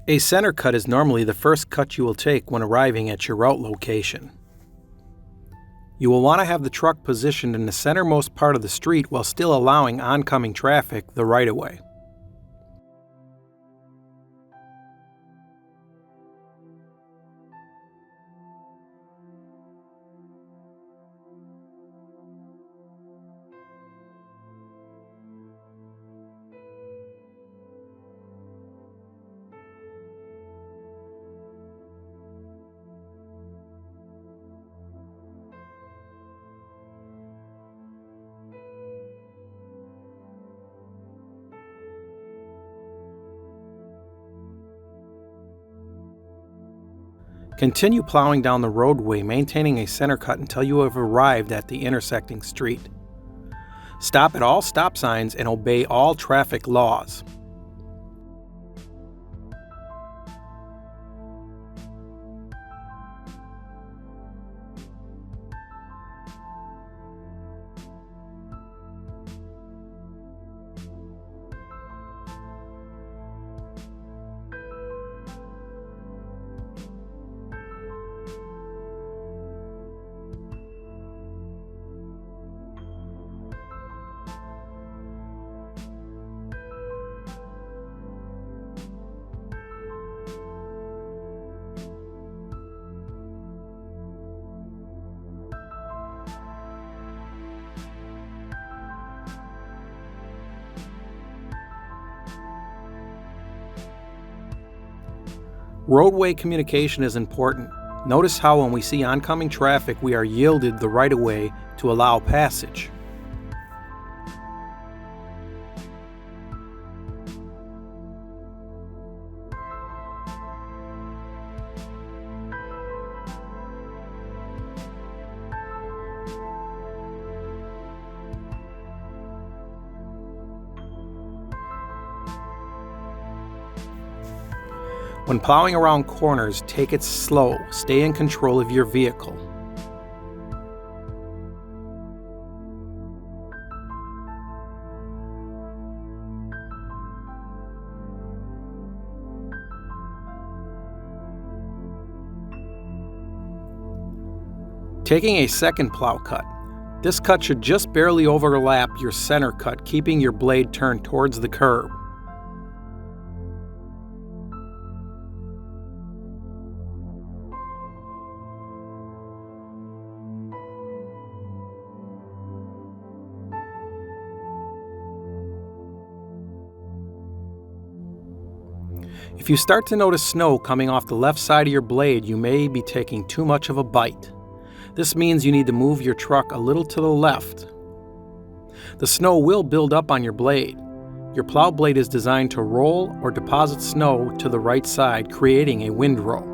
A center cut is normally the first cut you will take when arriving at your route location. You will want to have the truck positioned in the centermost part of the street while still allowing oncoming traffic the right-of-way. Continue plowing down the roadway, maintaining a center cut until you have arrived at the intersecting street. Stop at all stop signs and obey all traffic laws. Roadway communication is important. Notice how when we see oncoming traffic, we are yielded the right-of-way to allow passage. When plowing around corners, take it slow. Stay in control of your vehicle. Taking a second plow cut. This cut should just barely overlap your center cut, keeping your blade turned towards the curb. If you start to notice snow coming off the left side of your blade, you may be taking too much of a bite. This means you need to move your truck a little to the left. The snow will build up on your blade. Your plow blade is designed to roll or deposit snow to the right side, creating a windrow.